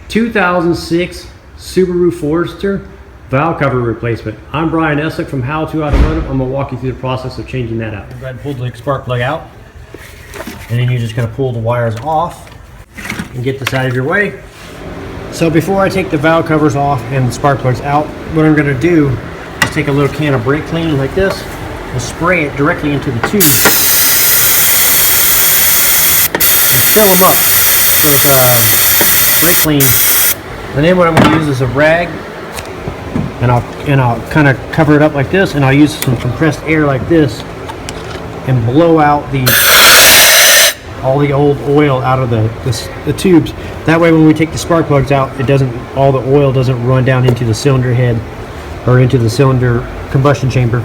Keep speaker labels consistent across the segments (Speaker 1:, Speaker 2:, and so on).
Speaker 1: 2006 Subaru Forester valve cover replacement. I'm Brian Eslick from How to Automotive. I'm going to walk you through the process of changing that out. Go ahead and pull the spark plug out, and then you're just going to pull the wires off and get this out of your way. So before I take the valve covers off and the spark plugs out, what I'm going to do is take a little can of brake clean like this and spray it directly into the tube. Fill them up with brake clean. And then what I'm going to use is a rag, and I'll kind of cover it up like this, and I'll use some compressed air like this and blow out all the old oil out of the tubes. That way when we take the spark plugs out, all the oil doesn't run down into the cylinder head or into the cylinder combustion chamber.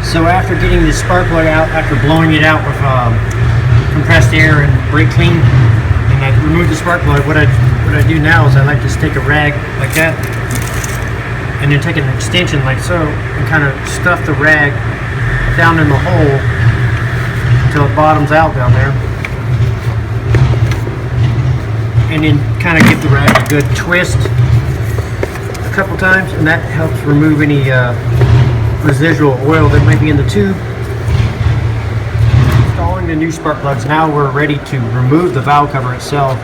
Speaker 1: So after getting the spark plug out, after blowing it out with compressed air and brake clean, and I remove the spark plug, what I do now is I like to just take a rag like that, and then take an extension like so, and kind of stuff the rag down in the hole until it bottoms out down there, and then kind of give the rag a good twist a couple times, and that helps remove any residual oil that might be in the tube. Installing the new spark plugs, now we're ready to remove the valve cover itself.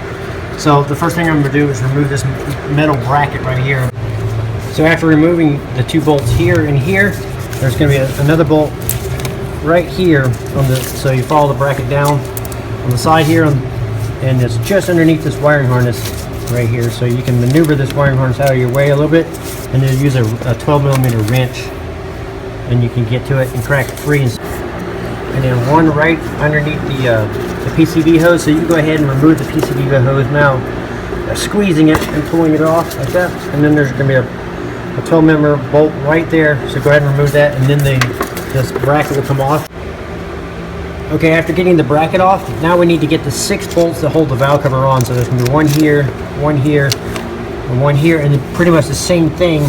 Speaker 1: So the first thing I'm going to do is remove this metal bracket right here. So after removing the two bolts here and here, there's going to be another bolt right here so you follow the bracket down on the side here, and it's just underneath this wiring harness right here. So you can maneuver this wiring harness out of your way a little bit, and then use a 12mm wrench, and you can get to it and crack it free. And then one right underneath the PCV hose, so you can go ahead and remove the PCV hose now, squeezing it and pulling it off like that. And then there's going to be a 12mm bolt right there, so go ahead and remove that, and then this bracket will come off. Okay, after getting the bracket off, now we need to get the 6 bolts that hold the valve cover on. So there's going to be one here, and one here, and then pretty much the same thing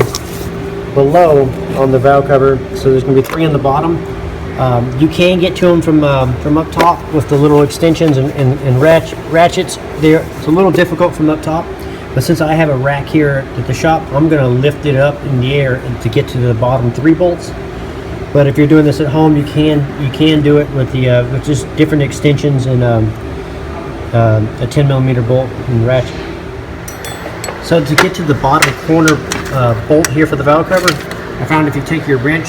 Speaker 1: below on the valve cover. So there's going to be 3 on the bottom. You can get to them from up top with the little extensions and ratchets. It's a little difficult from up top, but since I have a rack here at the shop, I'm going to lift it up in the air to get to the bottom 3 bolts. But if you're doing this at home, you can do it with with just different extensions and a 10mm bolt and ratchet. So to get to the bottom corner bolt here for the valve cover, I found if you take your wrench,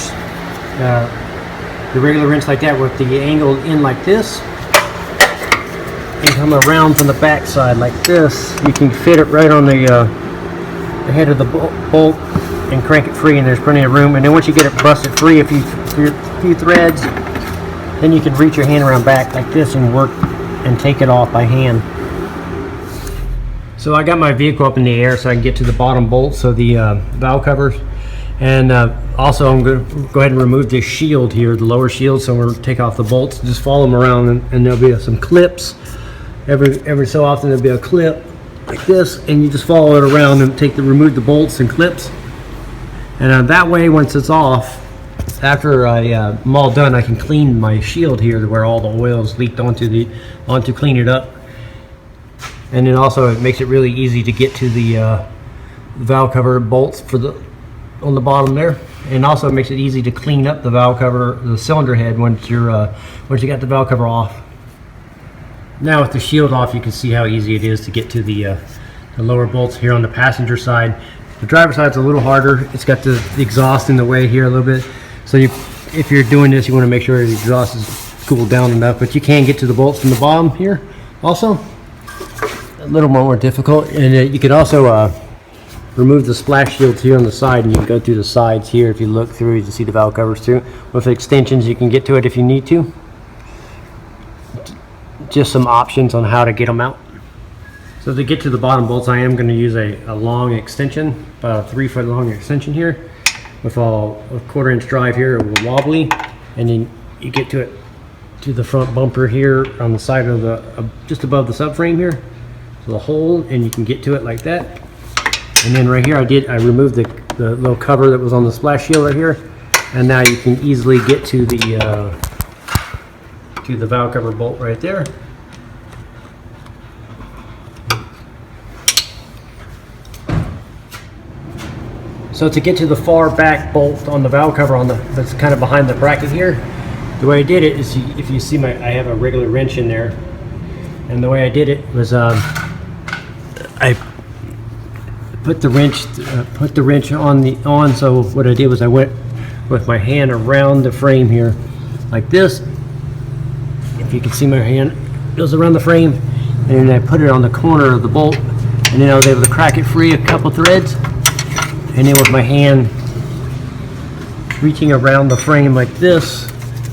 Speaker 1: the regular wrench like that with the angle in like this, and come around from the back side like this, you can fit it right on the head of the bolt and crank it free, and there's plenty of room. And then once you get it busted free, a few threads, then you can reach your hand around back like this and work and take it off by hand. So I got my vehicle up in the air so I can get to the bottom bolt, so the valve covers. And also I'm going to go ahead and remove this shield here, the lower shield. So I'm going to take off the bolts, just follow them around, and there'll be some clips. Every so often there'll be a clip like this, and you just follow it around and remove the bolts and clips. And that way, once it's off, after I'm all done, I can clean my shield here to where all the oil is leaked onto clean it up. And then also it makes it really easy to get to the valve cover bolts on the bottom there, and also it makes it easy to clean up the valve cover, the cylinder head, once you got the valve cover off. Now with the shield off, you can see how easy it is to get to the lower bolts here on the passenger side. The driver's side's a little harder. It's got the exhaust in the way here a little bit, so if you're doing this, you want to make sure the exhaust is cooled down enough. But you can get to the bolts from the bottom here also. A little more difficult, and you could also remove the splash shields here on the side, and you can go through the sides here. If you look through, you can see the valve covers through. With extensions, you can get to it if you need to. Just some options on how to get them out. So to get to the bottom bolts, I am going to use a long extension, about a 3-foot long extension here, with a 1/4 inch drive here, wobbly, and then you get to it to the front bumper here on the side of the just above the subframe here. So the hole, and you can get to it like that. And then right here, I removed the little cover that was on the splash shield right here, and now you can easily get to the valve cover bolt right there. So to get to the far back bolt on the valve cover that's kind of behind the bracket here, the way I did it is, if you see I have a regular wrench in there, and the way I did it was I put the wrench on. So what I did was I went with my hand around the frame here like this. If you can see, my hand goes around the frame, and then I put it on the corner of the bolt, and then I was able to crack it free a couple threads, and then with my hand reaching around the frame like this,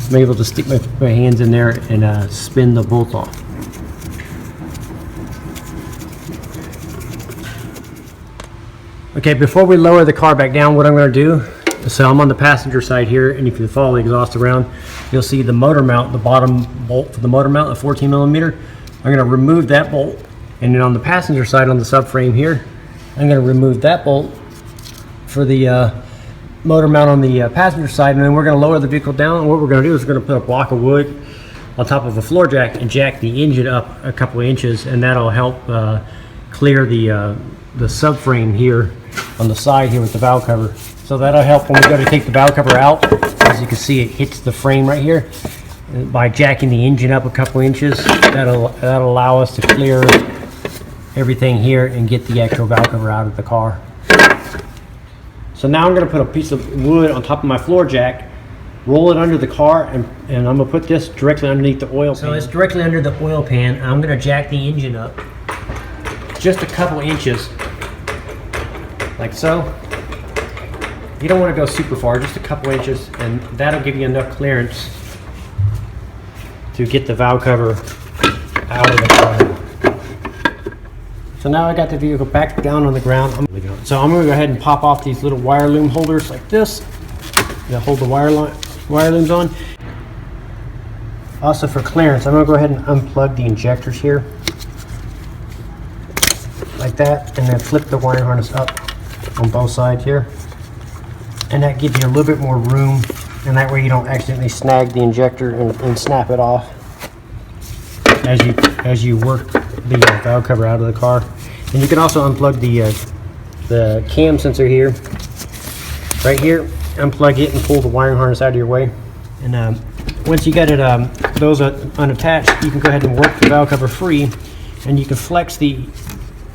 Speaker 1: I'm able to stick my hands in there and spin the bolt off. Okay, before we lower the car back down, what I'm going to do, so I'm on the passenger side here, and if you follow the exhaust around, you'll see the motor mount, the bottom bolt for the motor mount, a 14 millimeter. I'm going to remove that bolt, and then on the passenger side on the subframe here, I'm going to remove that bolt for the motor mount on the passenger side, and then we're going to lower the vehicle down. And what we're going to do is we're going to put a block of wood on top of a floor jack and jack the engine up a couple of inches, and that'll help clear the subframe here on the side here with the valve cover. So that'll help when we go to take the valve cover out. As you can see, it hits the frame right here. And by jacking the engine up a couple inches, that'll allow us to clear everything here and get the actual valve cover out of the car. So now I'm going to put a piece of wood on top of my floor jack, roll it under the car, and I'm going to put this directly underneath the oil pan. So it's directly under the oil pan. I'm going to jack the engine up just a couple inches, like so. You don't want to go super far, just a couple inches, and that'll give you enough clearance to get the valve cover out of the car. So now I got the vehicle back down on the ground. So I'm going to go ahead and pop off these little wire loom holders like this that hold the wire looms on. Also for clearance, I'm going to go ahead and unplug the injectors here like that, and then flip the wiring harness up on both sides here, and that gives you a little bit more room, and that way you don't accidentally snag the injector and snap it off as you work the valve cover out of the car. And you can also unplug the cam sensor here, right here. Unplug it and pull the wiring harness out of your way. And once you got it those unattached, you can go ahead and work the valve cover free, and you can flex the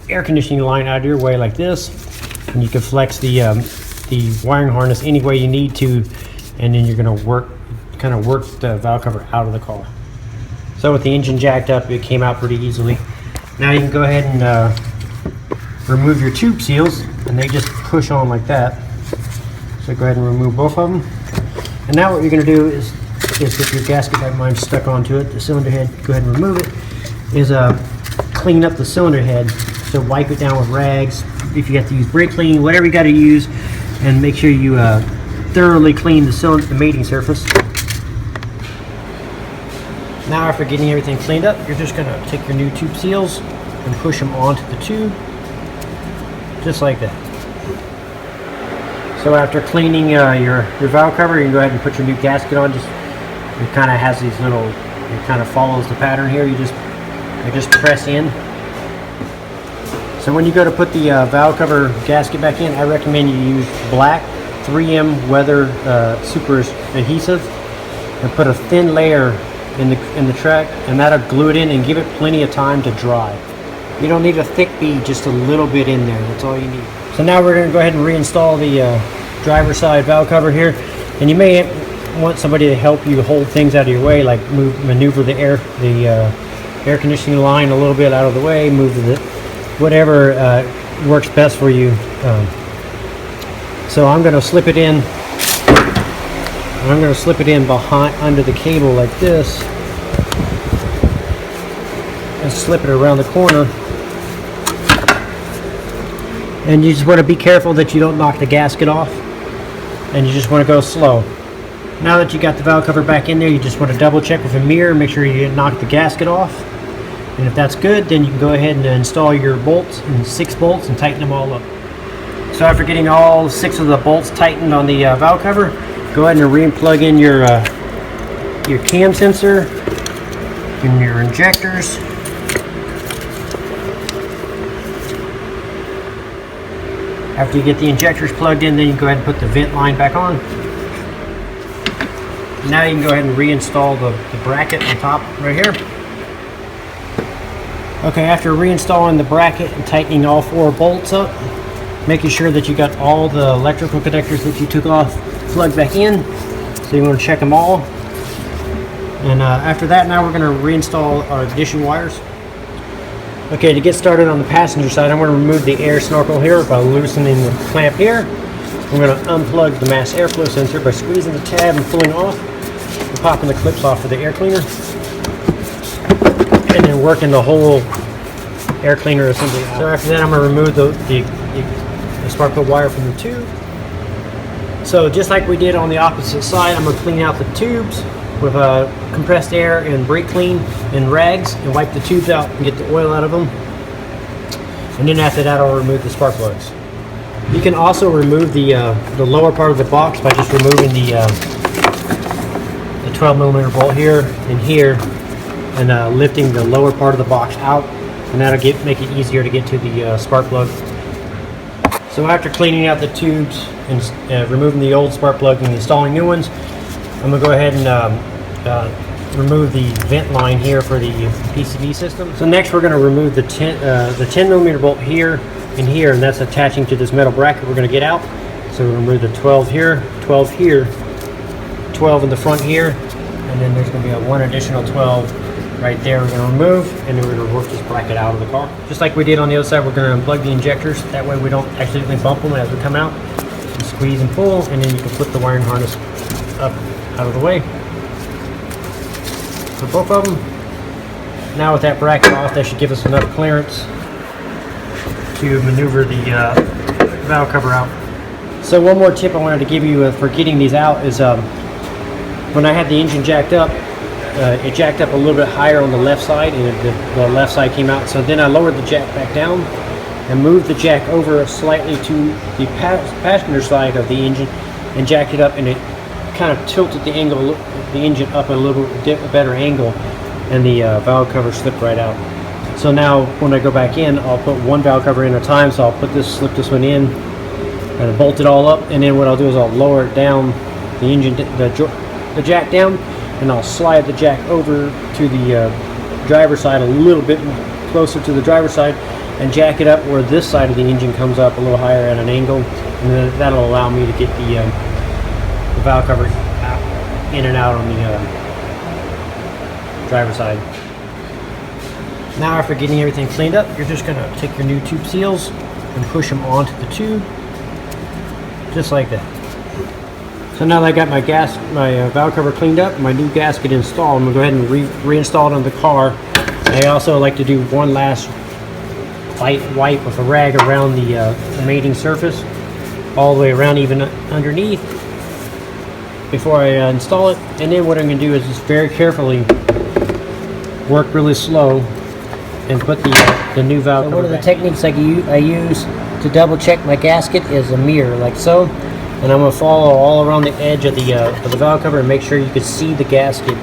Speaker 1: air conditioning line out of your way like this, and you can flex the wiring harness any way you need to, and then you're going to kind of work the valve cover out of the car. So with the engine jacked up, it came out pretty easily. Now you can go ahead and remove your tube seals, and they just push on like that. So go ahead and remove both of them. And now what you're going to do is if your gasket like mine stuck onto it, the cylinder head, go ahead and remove it, is clean up the cylinder head. So wipe it down with rags. If you have to use brake clean, whatever you got to use, and make sure you thoroughly clean the mating surface. Now after getting everything cleaned up, you're just going to take your new tube seals and push them onto the tube, just like that. So after cleaning your valve cover, you can go ahead and put your new gasket on. It kind of has these little, it kind of follows the pattern here. You just press in. So when you go to put the valve cover gasket back in, I recommend you use black 3M weather super adhesive, and put a thin layer in the track, and that'll glue it in and give it plenty of time to dry. You don't need a thick bead, just a little bit in there. That's all you need. So now we're going to go ahead and reinstall the driver's side valve cover here, and you may want somebody to help you hold things out of your way, like maneuver the air conditioning line a little bit out of the way, move whatever works best for you. So I'm going to slip it in. I'm going to slip it in under the cable like this, and slip it around the corner. And you just want to be careful that you don't knock the gasket off, and you just want to go slow. Now that you got the valve cover back in there, you just want to double check with a mirror, make sure you didn't knock the gasket off. And if that's good, then you can go ahead and install your bolts, and 6 bolts, and tighten them all up. So after getting all 6 of the bolts tightened on the valve cover, go ahead and re-plug in your cam sensor and your injectors. After you get the injectors plugged in, then you go ahead and put the vent line back on. Now you can go ahead and reinstall the bracket on top right here. Okay, after reinstalling the bracket and tightening all 4 bolts up, making sure that you got all the electrical connectors that you took off plugged back in. So you want to check them all. And after that, now we're going to reinstall our ignition wires. Okay, to get started on the passenger side, I'm going to remove the air snorkel here by loosening the clamp here. I'm going to unplug the mass airflow sensor by squeezing the tab and pulling off and popping the clips off for the air cleaner. And then working the whole air cleaner assembly out. So after that, I'm going to remove the spark plug wire from the tube. So just like we did on the opposite side, I'm going to clean out the tubes with compressed air and brake clean and rags and wipe the tubes out and get the oil out of them. And then after that, I'll remove the spark plugs. You can also remove the lower part of the box by just removing the 12mm bolt here and here, and lifting the lower part of the box out, and that'll make it easier to get to the spark plug. So after cleaning out the tubes and removing the old spark plug and installing new ones, I'm going to go ahead and remove the vent line here for the PCB system. So next we're going to remove the 10mm bolt here and here, and that's attaching to this metal bracket we're going to get out. So we'll remove the 12 here, 12 here, 12 in the front here, and then there's going to be one additional 12 right there we're going to remove, and then we're going to work this bracket out of the car. Just like we did on the other side, we're going to unplug the injectors. That way we don't accidentally bump them as we come out. You squeeze and pull, and then you can flip the wiring harness up out of the way for both of them. Now with that bracket off, that should give us enough clearance to maneuver the valve cover out. So one more tip I wanted to give you for getting these out is when I had the engine jacked up, it jacked up a little bit higher on the left side, and the left side came out. So then I lowered the jack back down and moved the jack over slightly to the passenger side of the engine and jacked it up, and it kind of tilted the engine up a little better angle, and the valve cover slipped right out. So now when I go back in, I'll put one valve cover in at a time. So I'll slip this one in and bolt it all up, and then what I'll do is I'll lower it down, the engine, the jack down, and I'll slide the jack over to the driver's side a little bit closer to the driver's side, and jack it up where this side of the engine comes up a little higher at an angle, and then that'll allow me to get the valve cover in and out on the driver's side. Now after getting everything cleaned up, you're just going to take your new tube seals and push them onto the tube, just like that. So now that I got my valve cover cleaned up, my new gasket installed, I'm going to go ahead and reinstall it on the car. I also like to do one last light wipe with a rag around the mating surface, all the way around, even underneath, before I install it. And then what I'm going to do is just very carefully work really slow and put the new valve cover. One of the techniques I use to double check my gasket is a mirror, like so. And I'm going to follow all around the edge of the valve cover and make sure you can see the gasket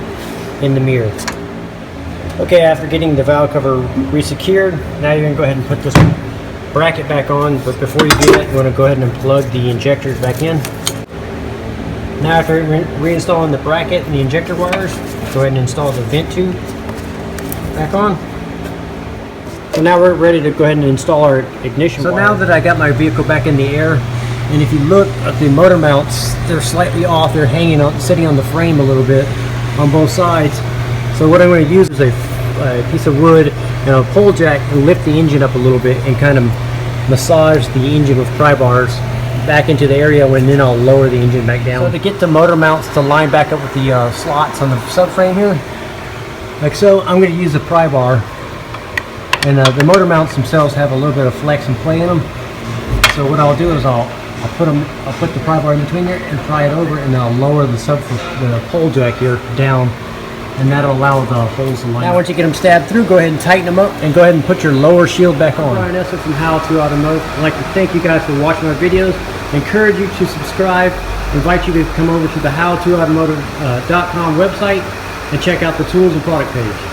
Speaker 1: in the mirror. Okay, after getting the valve cover re-secured, now you're going to go ahead and put this bracket back on. But before you do that, you want to go ahead and plug the injectors back in. Now after reinstalling the bracket and the injector wires, go ahead and install the vent tube back on. So now we're ready to go ahead and install our ignition wire. So now that I got my vehicle back in the air, and if you look at the motor mounts, they're slightly off. They're hanging on, sitting on the frame a little bit on both sides. So what I'm going to use is a piece of wood and a pole jack and lift the engine up a little bit and kind of massage the engine with pry bars back into the area, and then I'll lower the engine back down. So to get the motor mounts to line back up with the slots on the subframe here, like so, I'm going to use a pry bar. And the motor mounts themselves have a little bit of flex and play in them. So what I'll do is I'll put the pry bar in between there and pry it over, and then I'll lower the pole jack here down, and that'll allow the holes to line up. Now once you get them stabbed through, go ahead and tighten them up, and go ahead and put your lower shield back on. Brian Esser from How To Automotive. I'd like to thank you guys for watching our videos. I encourage you to subscribe. I invite you to come over to the howtoautomotive.com website and check out the tools and product page.